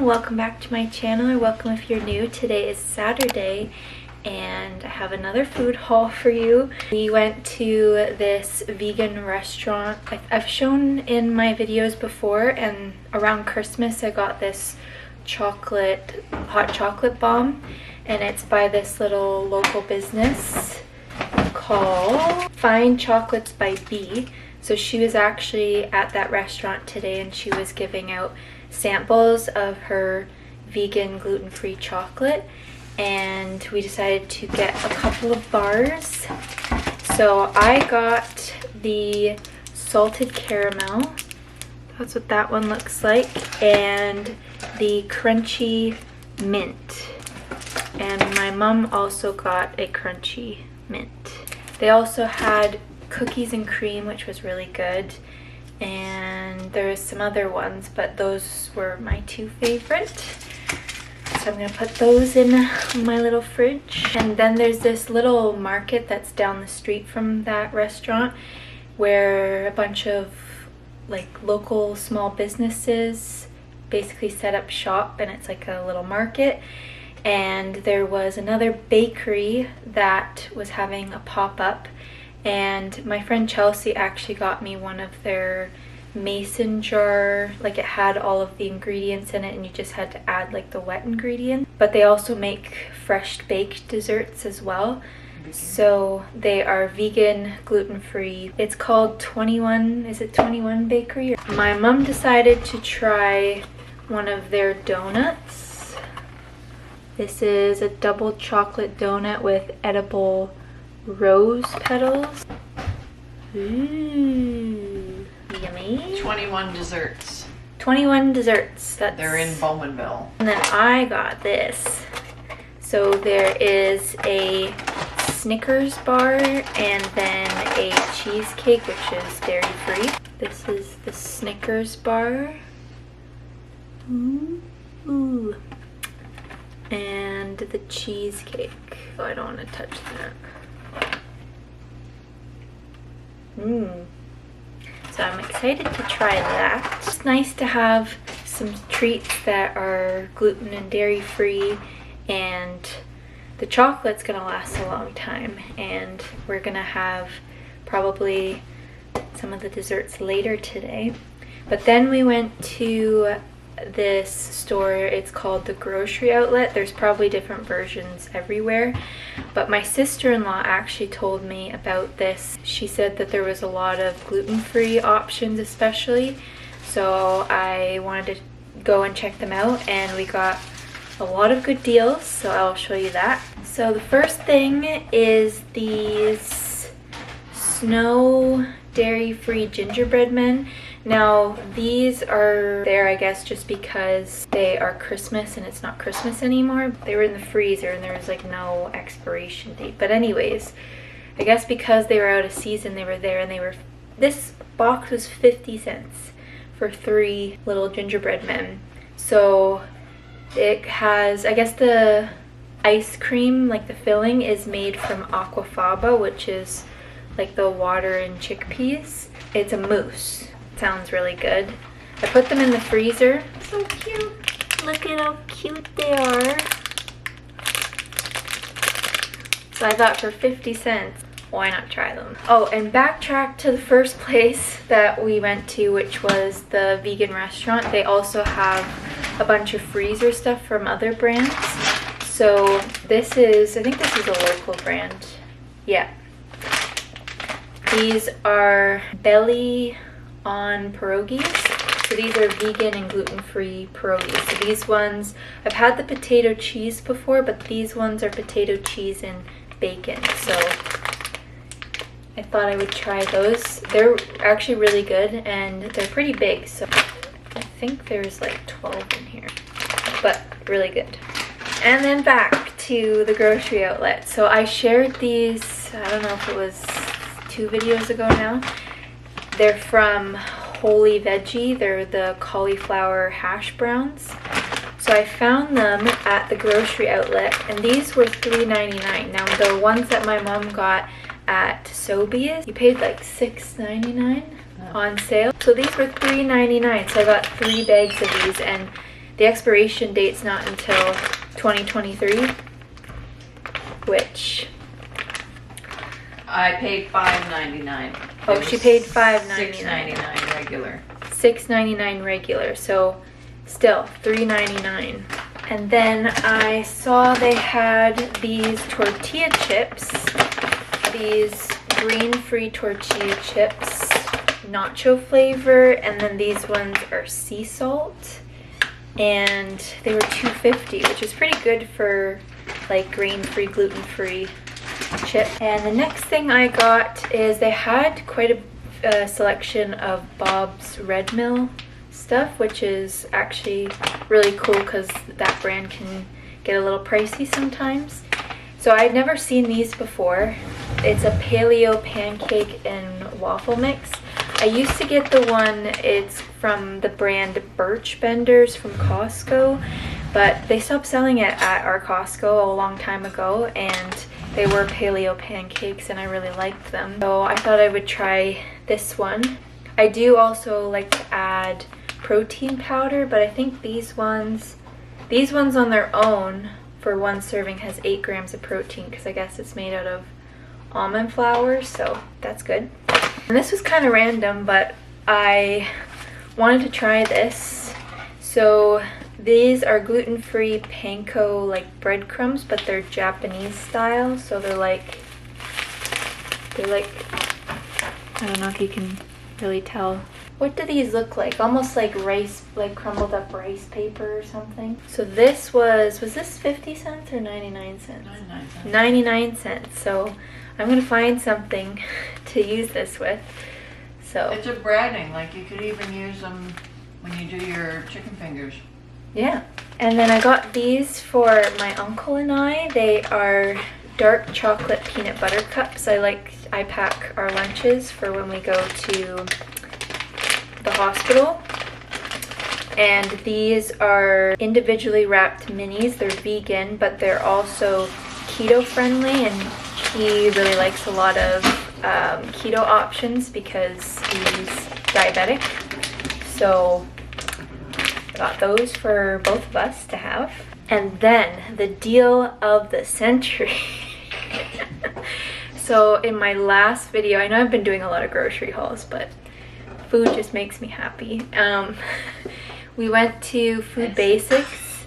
welcome back to my channel, or welcome if you're new. Today is Saturday and I have another food haul for you. We went to this vegan restaurant I've shown in my videos before, and around Christmas I got this hot chocolate bomb, and it's by this little local business called Fine Chocolates by B. So she was actually at that restaurant today and she was giving out samples of her vegan gluten-free chocolate, and we decided to get a couple of bars. So I got the salted caramel, that's what that one looks like, and the crunchy mint, and my mom also got a crunchy mint. They also had cookies and cream, which was really good, and there's some other ones, but those were my two favorite. So I'm gonna put those in my little fridge. And then there's this little market that's down the street from that restaurant where a bunch of like local small businesses basically set up shop, and it's like a little market. And there was another bakery that was having a pop-up, and my friend Chelsea actually got me one of their mason jar, like it had all of the ingredients in it and you just had to add like the wet ingredients. But they also make fresh baked desserts as well. So they are vegan, gluten-free. It's called 21, is it 21 Bakery? My mom decided to try one of their donuts. This is a double chocolate donut with edible rose petals. Ooh, yummy. 21 desserts. 21 desserts. They're in Bowmanville. And then I got this. So there is a Snickers bar and then a cheesecake, which is dairy free. This is the Snickers bar. Ooh. And the cheesecake. Oh, I don't want to touch that. So I'm excited to try that. It's nice to have some treats that are gluten and dairy free, and the chocolate's gonna last a long time, and we're gonna have probably some of the desserts later today. But then we went to this store, it's called the Grocery Outlet. There's probably different versions everywhere, but my sister-in-law actually told me about this. She said that there was a lot of gluten-free options especially, so I wanted to go and check them out, and we got a lot of good deals, so I'll show you that. So the first thing is these Snow dairy-free gingerbread men. Now these are there, I guess, just because they are Christmas and it's not Christmas anymore. They were in the freezer and there was like no expiration date. But anyways, I guess because they were out of season, they were there, and this box was 50 cents for 3 little gingerbread men. So it has, I guess the ice cream, like the filling, is made from aquafaba, which is like the water and chickpeas. It's a mousse. Sounds really good. I put them in the freezer. So cute. Look at how cute they are. So I thought for 50 cents, why not try them? Oh, and backtrack to the first place that we went to, which was the vegan restaurant. They also have a bunch of freezer stuff from other brands. So this is, I think this is a local brand. Yeah. These are belly on pierogies. So these are vegan and gluten-free pierogies. So these ones, I've had the potato cheese before, but these ones are potato cheese and bacon. So I thought I would try those. They're actually really good and they're pretty big. So I think there's like 12 in here, but really good. And then back to the Grocery Outlet. So I shared these, I don't know if it was 2 videos ago now. They're from Holy Veggie. They're the cauliflower hash browns. So I found them at the Grocery Outlet, and these were $3.99. Now the ones that my mom got at Sobeys, you paid like $6.99 on sale. So these were $3.99. So I got 3 bags of these, and the expiration date's not until 2023, which I paid $5.99. oh, she paid $5.99. $6.99 regular. $6.99 regular, so still $3.99. And then I saw they had these tortilla chips, these grain-free tortilla chips, nacho flavor, and then these ones are sea salt, and they were $2.50, which is pretty good for like grain-free, gluten-free chip. And the next thing I got is they had quite a selection of Bob's Red Mill stuff, which is actually really cool because that brand can get a little pricey sometimes. So I'd never seen these before. It's a paleo pancake and waffle mix. I used to get the one, it's from the brand Birch Benders from Costco, but they stopped selling it at our Costco a long time ago, and they were paleo pancakes and I really liked them. So I thought I would try this one. I do also like to add protein powder, but I think these ones on their own for one serving has 8 grams of protein, because I guess it's made out of almond flour, so that's good. And this was kind of random, but I wanted to try this. So these are gluten-free panko like breadcrumbs, but they're Japanese style, so they're like I don't know if you can really tell. What do these look like? Almost like rice, like crumbled up rice paper or something. So this was this 50 cents or 99 cents? 99 cents. 99 cents. So I'm gonna find something to use this with. So It's a breading, like you could even use them when you do your chicken fingers. yeah. And then I got these for my uncle and I. They are dark chocolate peanut butter cups. I pack our lunches for when we go to the hospital. And these are individually wrapped minis. They're vegan, but they're also keto friendly, and he really likes a lot of keto options because he's diabetic. So I got those for both of us to have. And then the deal of the century. So in my last video, I know I've been doing a lot of grocery hauls, but food just makes me happy. We went to Food Basics,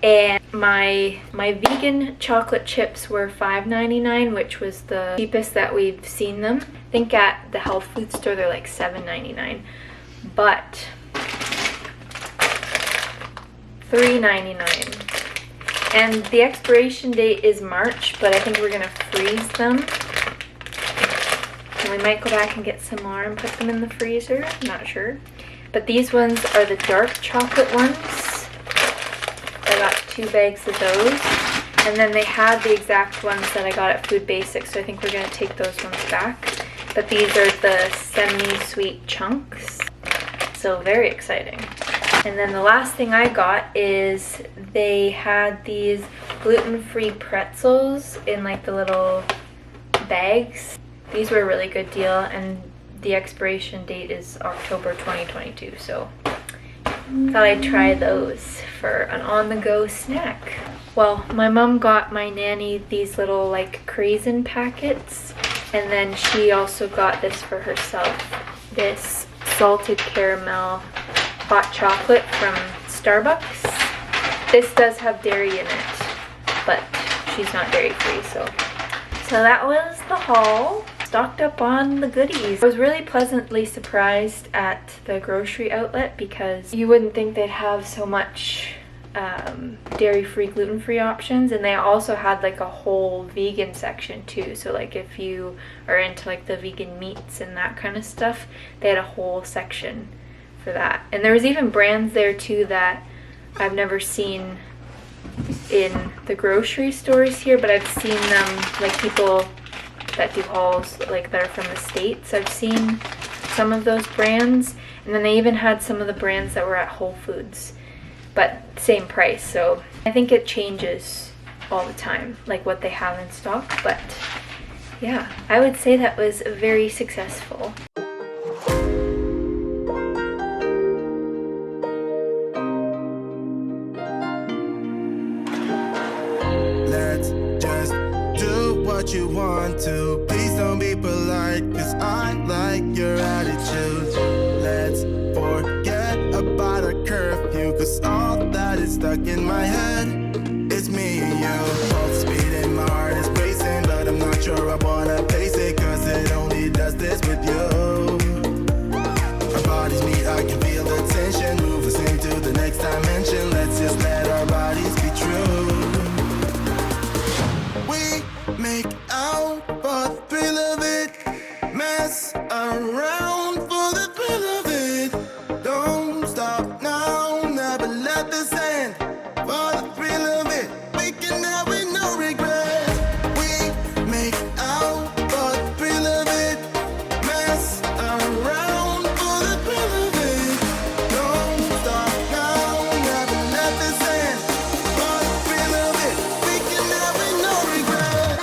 and my vegan chocolate chips were $5.99, which was the cheapest that we've seen them. I think at the health food store they're like $7.99, but $3.99. And the expiration date is March, but I think we're gonna freeze them. And we might go back and get some more and put them in the freezer, I'm not sure. But these ones are the dark chocolate ones. I got 2 bags of those. And then they had the exact ones that I got at Food Basics, so I think we're gonna take those ones back. But these are the semi-sweet chunks. So very exciting. And then the last thing I got is they had these gluten-free pretzels in like the little bags. These were a really good deal, and the expiration date is October 2022, so thought I'd try those for an on-the-go snack. Well, my mom got my nanny these little like craisin packets, and then she also got this for herself, this salted caramel hot chocolate from Starbucks. This does have dairy in it, but she's not dairy free, so that was the haul. Stocked up on the goodies. I was really pleasantly surprised at the grocery outlet because you wouldn't think they'd have so much dairy-free, gluten-free options, and they also had like a whole vegan section too. So like if you are into like the vegan meats and that kind of stuff, they had a whole section for that. And there was even brands there too that I've never seen in the grocery stores here, but I've seen them, like people that do hauls like that are from the States. I've seen some of those brands, and then they even had some of the brands that were at Whole Foods, but same price. So I think it changes all the time, like what they have in stock. But yeah, I would say that was very successful. what you want to. Please don't be polite, cause I like your attitude. Let's forget about a curfew, cause all that is stuck in my head is me and you. Pulse speed and my heart is racing, but I'm not sure I wanna pace it, cause it only does this with you. Our bodies meet, I can feel the tension, move us into the next dimension. Let's just let our bodies be true. We make out for the thrill of it, mess around for the thrill of it. Don't stop now, never let this end. For the thrill of it, we can have it, no regrets. We make out for the thrill of it, mess around for the thrill of it. Don't stop now, never let this end. For the thrill of it, we can have it, no regrets.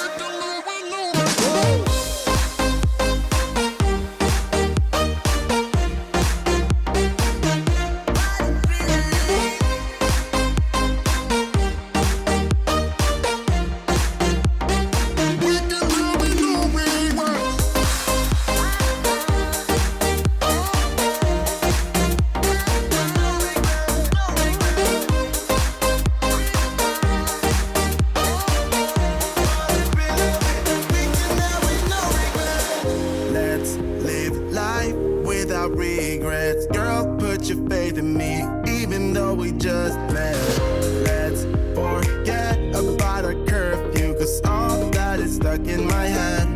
Let's live life without regrets. Girl, put your faith in me, even though we just met. Let's forget about a curfew, cause all that is stuck in my head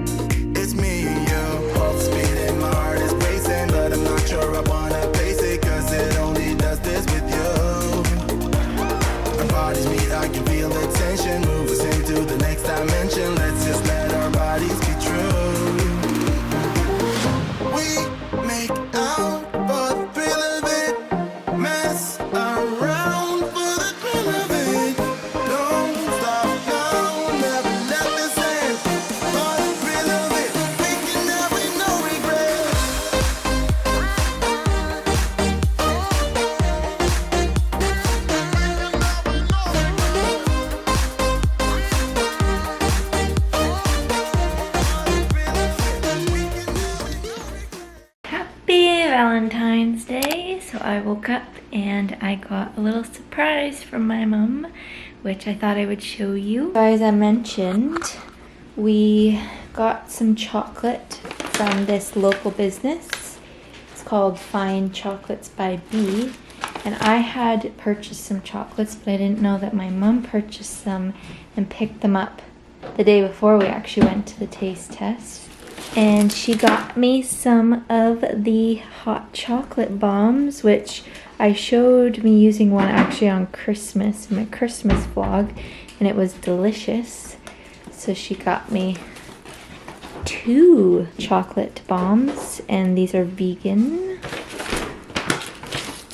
is me and you. Pulse speed and my heart is racing, but I'm not sure I wanna pace it, cause it only does this with you. Our bodies meet, I can feel the tension, move us into the next dimension. Let's just let our bodies be true. We make out for the thrill of it, mess around for the thrill of it. Don't stop now, never let this end. For the thrill of it, we can have it, no regrets. Happy Valentine's Day. So I woke up and I got a little surprise from my mom, which I thought I would show you. So as I mentioned, we got some chocolate from this local business. It's called Fine Chocolates by B. And I had purchased some chocolates, but I didn't know that my mom purchased some and picked them up the day before we actually went to the taste test. And she got me some of the hot chocolate bombs, which I showed me using one actually on Christmas, in my Christmas vlog, and it was delicious. So she got me 2 chocolate bombs, and these are vegan.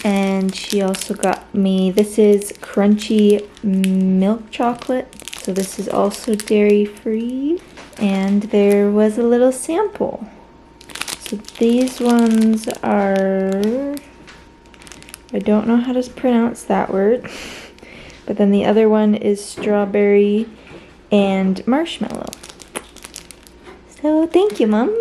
And she also got me, this is crunchy milk chocolate, so this is also dairy free. And there was a little sample. So these ones are, I don't know how to pronounce that word, but then the other one is strawberry and marshmallow. So thank you, Mom.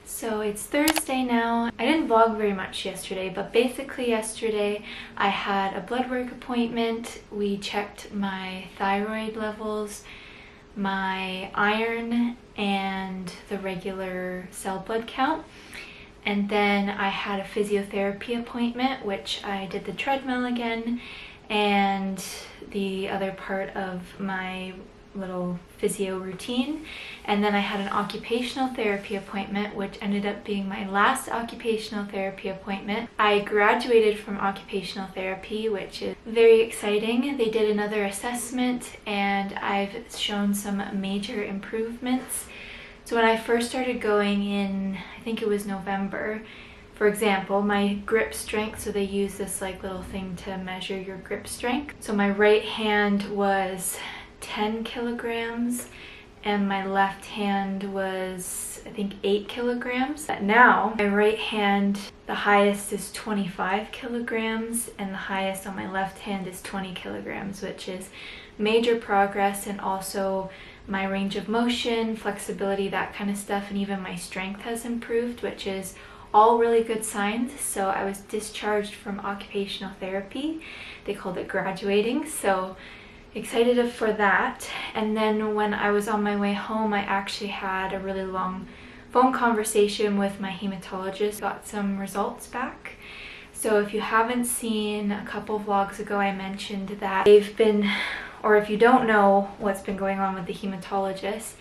So it's Thursday now. I didn't vlog very much yesterday, but basically yesterday I had a blood work appointment. We checked my thyroid levels, my iron, and the regular cell blood count. And then I had a physiotherapy appointment, which I did the treadmill again, and the other part of my little physio routine. And then I had an occupational therapy appointment, which ended up being my last occupational therapy appointment. I graduated from occupational therapy, which is very exciting. They did another assessment and I've shown some major improvements. So when I first started going in, I think it was November, for example, my grip strength, so they use this like little thing to measure your grip strength. So my right hand was 10 kilograms and my left hand was, I think, 8 kilograms. But now my right hand, the highest is 25 kilograms and the highest on my left hand is 20 kilograms, which is major progress. And also my range of motion, flexibility, that kind of stuff, and even my strength has improved, which is all really good signs. So I was discharged from occupational therapy. They called it graduating, so excited for that. And then when I was on my way home, I actually had a really long phone conversation with my hematologist, got some results back. So if you haven't seen, a couple vlogs ago I mentioned that they've been, or if you don't know what's been going on with the hematologist,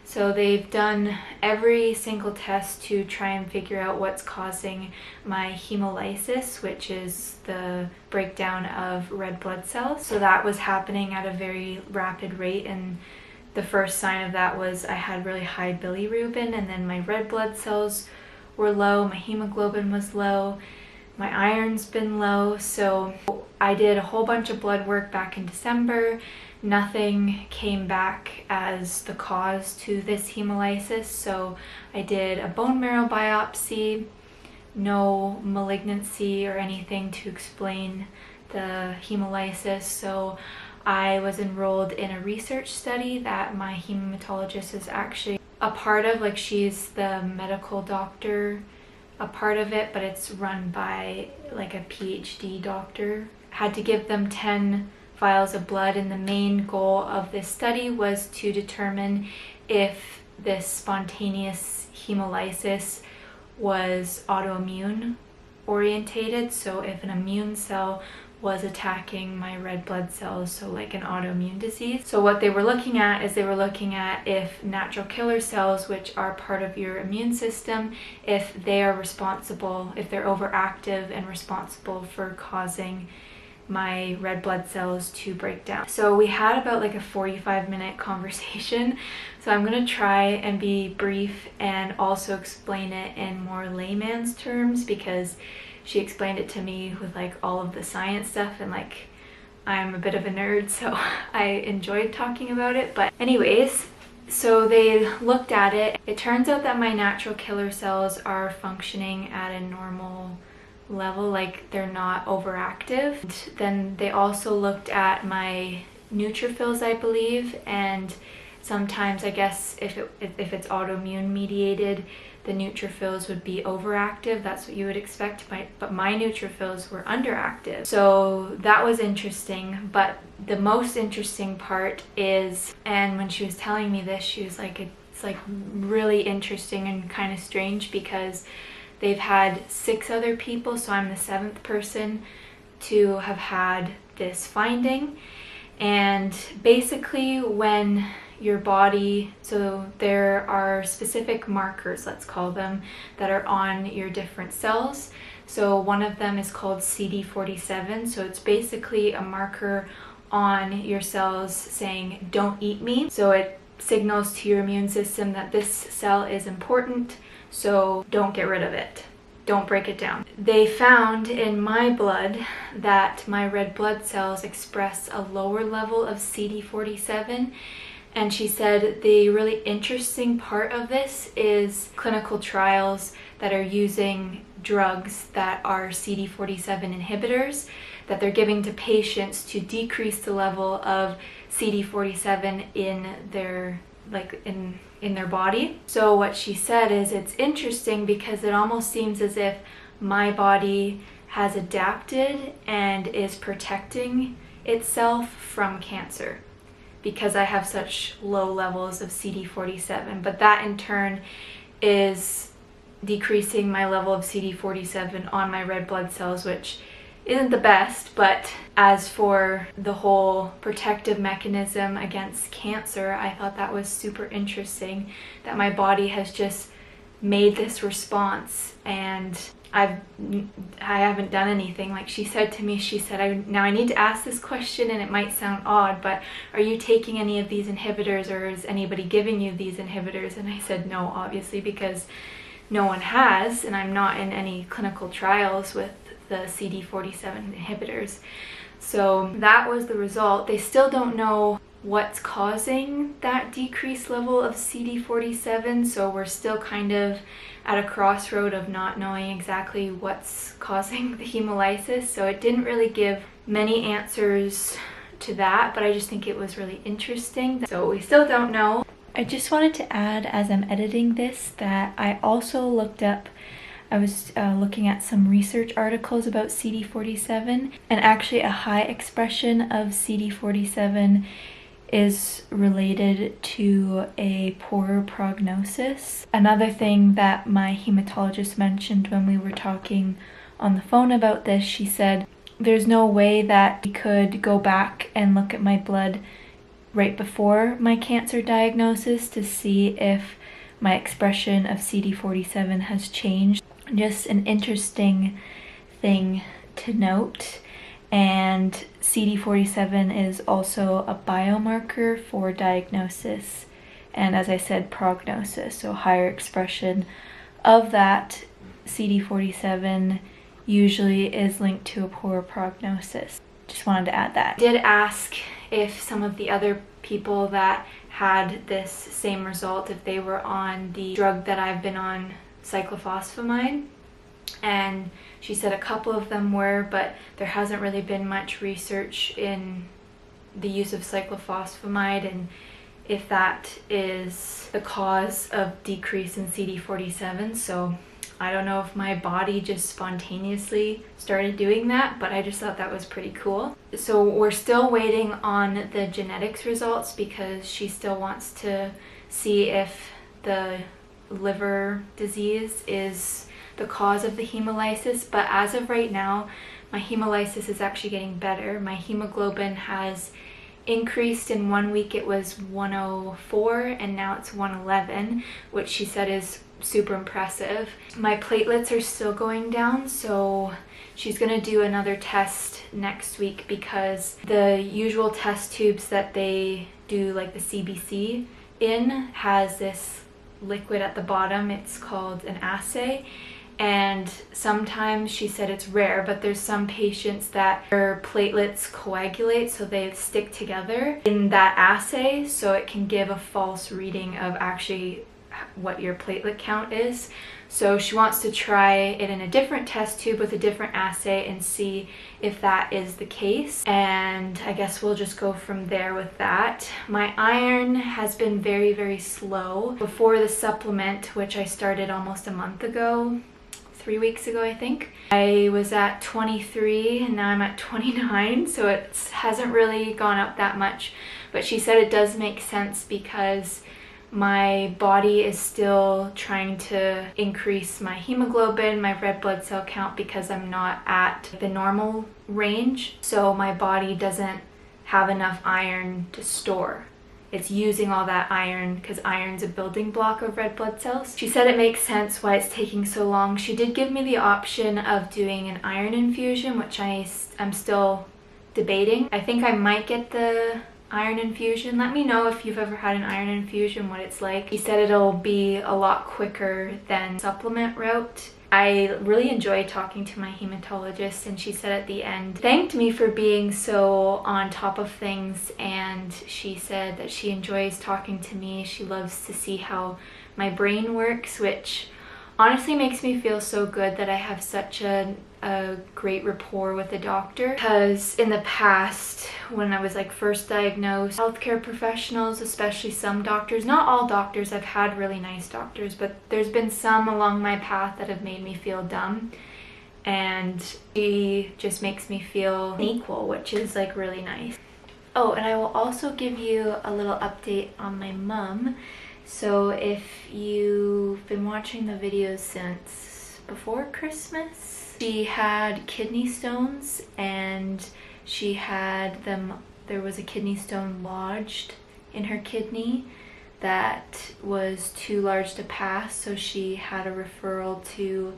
so they've done every single test to try and figure out what's causing my hemolysis, which is the breakdown of red blood cells. So that was happening at a very rapid rate, and the first sign of that was I had really high bilirubin, and then my red blood cells were low, my hemoglobin was low, my iron's been low. So I did a whole bunch of blood work back in December. Nothing came back as the cause to this hemolysis, so I did a bone marrow biopsy, no malignancy or anything to explain the hemolysis. So I was enrolled in a research study that my hematologist is actually a part of, like she's the medical doctor, a part of it, but it's run by like a PhD doctor. Had to give them 10 vials of blood, and the main goal of this study was to determine if this spontaneous hemolysis was autoimmune orientated, so if an immune cell was attacking my red blood cells, so like an autoimmune disease. So what they were looking at is they were looking at if natural killer cells, which are part of your immune system, if they are responsible, if they're overactive and responsible for causing my red blood cells to break down. So we had about like a 45-minute conversation. So I'm gonna try and be brief and also explain it in more layman's terms, because she explained it to me with like all of the science stuff, and like I'm a bit of a nerd, so I enjoyed talking about it. But anyways, so they looked at it. It turns out that my natural killer cells are functioning at a normal level, like they're not overactive. And then they also looked at my neutrophils, I believe, and sometimes I guess if it's autoimmune mediated, the neutrophils would be overactive. That's what you would expect, but my neutrophils were underactive. So that was interesting. But the most interesting part is, and when she was telling me this, she was like, it's like really interesting and kind of strange, because they've had 6 other people, so I'm the 7th person to have had this finding. And basically when your body, so there are specific markers, let's call them, that are on your different cells. So one of them is called CD47, so it's basically a marker on your cells saying, don't eat me. So it signals to your immune system that this cell is important, so don't get rid of it. Don't break it down. They found in my blood that my red blood cells express a lower level of CD47. And she said the really interesting part of this is clinical trials that are using drugs that are CD47 inhibitors that they're giving to patients to decrease the level of CD47 in their in their body. So what she said is it's interesting because it almost seems as if my body has adapted and is protecting itself from cancer because I have such low levels of CD47, but that in turn is decreasing my level of CD47 on my red blood cells, which isn't the best. But as for the whole protective mechanism against cancer, I thought that was super interesting that my body has just made this response, and I haven't done anything. Like she said to me, she said, now I need to ask this question, and it might sound odd, but are you taking any of these inhibitors, or is anybody giving you these inhibitors? And I said no, obviously, because no one has, and I'm not in any clinical trials with the CD47 inhibitors. So that was the result. They still don't know what's causing that decreased level of CD47, so we're still kind of at a crossroad of not knowing exactly what's causing the hemolysis. So it didn't really give many answers to that, but I just think it was really interesting. So we still don't know. I just wanted to add, as I'm editing this, that I also looked up, I was looking at some research articles about CD47, and actually a high expression of CD47 is related to a poorer prognosis. Another thing that my hematologist mentioned when we were talking on the phone about this, she said there's no way that we could go back and look at my blood right before my cancer diagnosis to see if my expression of CD47 has changed. Just an interesting thing to note. And CD47 is also a biomarker for diagnosis and, as I said, prognosis. So higher expression of that CD47 usually is linked to a poor prognosis. Just wanted to add that. I did ask if some of the other people that had this same result, if they were on the drug that I've been on, cyclophosphamide, and she said a couple of them were, but there hasn't really been much research in the use of cyclophosphamide and if that is the cause of decrease in CD47. So I don't know if my body just spontaneously started doing that, but I just thought that was pretty cool. So we're still waiting on the genetics results because she still wants to see if the liver disease is the cause of the hemolysis, but as of right now, my hemolysis is actually getting better. My hemoglobin has increased. In 1 week it was 104 and now it's 111, which she said is super impressive. My platelets are still going down, so she's gonna do another test next week because the usual test tubes that they do, like the CBC in, has this liquid at the bottom. It's called an assay, and sometimes she said it's rare, but there's some patients that their platelets coagulate, so they stick together in that assay, so it can give a false reading of actually what your platelet count is. So she wants to try it in a different test tube with a different assay and see if that is the case, and I guess we'll just go from there with that. My iron has been very, very slow. Before the supplement, which I started almost a month ago, 3 weeks ago I think, I was at 23 and now I'm at 29, so it hasn't really gone up that much, but she said it does make sense because my body is still trying to increase my hemoglobin, my red blood cell count, because I'm not at the normal range, so my body doesn't have enough iron to store. It's using all that iron because iron's a building block of red blood cells. She said it makes sense why it's taking so long. She did give me the option of doing an iron infusion, which I'm still debating. I think I might get the iron infusion. Let me know if you've ever had an iron infusion, what it's like. He said it'll be a lot quicker than supplement route. I really enjoyed talking to my hematologist, and she said at the end, thanked me for being so on top of things, and she said that she enjoys talking to me. She loves to see how my brain works, which honestly makes me feel so good that I have such a great rapport with the doctor, because in the past when I was like first diagnosed, healthcare professionals, especially some doctors, not all doctors, I've had really nice doctors, but there's been some along my path that have made me feel dumb, and she just makes me feel equal, which is like really nice. Oh, and I will also give you a little update on my mom. So if you've been watching the videos since before Christmas, she had kidney stones, and she had them, there was a kidney stone lodged in her kidney that was too large to pass, so she had a referral to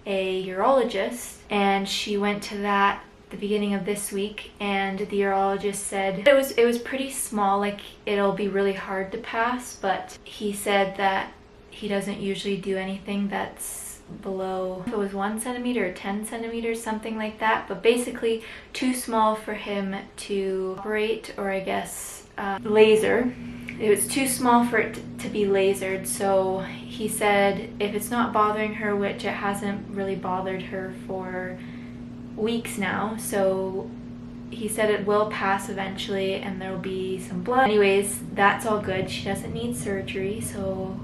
a urologist, and she went to that the beginning of this week, and the urologist said it was pretty small, like it'll be really hard to pass, but he said that he doesn't usually do anything that's below, if it was 1 centimeter or 10 centimeters, something like that, but basically too small for him to operate, or I guess laser. It was too small for it to be lasered, so he said if it's not bothering her, which it hasn't really bothered her for weeks now, so he said it will pass eventually and there will be some blood. Anyways, that's all good. She doesn't need surgery, so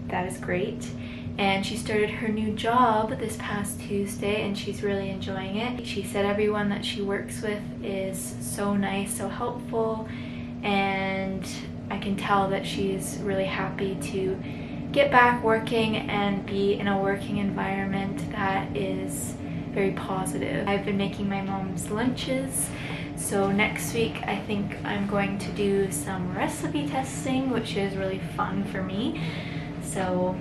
that is great. And she started her new job this past Tuesday and she's really enjoying it. She said everyone that she works with is so nice, so helpful, and I can tell that she's really happy to get back working and be in a working environment that is very positive. I've been making my mom's lunches, so next week I think I'm going to do some recipe testing, which is really fun for me. So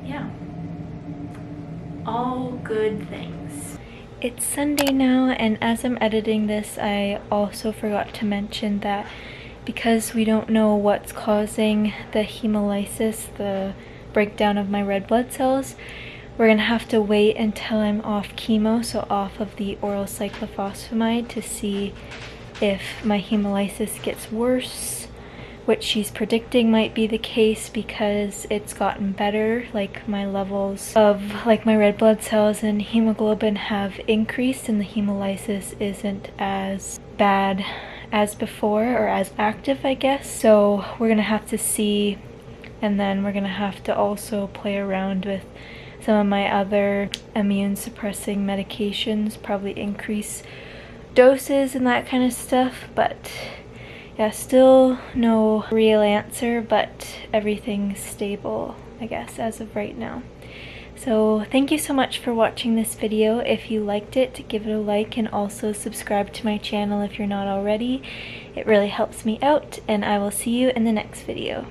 yeah, all good things. It's Sunday now, and as I'm editing this, I also forgot to mention that because we don't know what's causing the hemolysis, the breakdown of my red blood cells, we're gonna have to wait until I'm off chemo, so off of the oral cyclophosphamide, to see if my hemolysis gets worse, which she's predicting might be the case because it's gotten better. Like my levels of my red blood cells and hemoglobin have increased and the hemolysis isn't as bad as before, or as active, I guess. So we're gonna have to see, and then we're gonna have to also play around with some of my other immune suppressing medications, probably increase doses and that kind of stuff. But yeah, still no real answer, but everything's stable, I guess, as of right now. So thank you so much for watching this video. If you liked it, give it a like and also subscribe to my channel if you're not already. It really helps me out, and I will see you in the next video.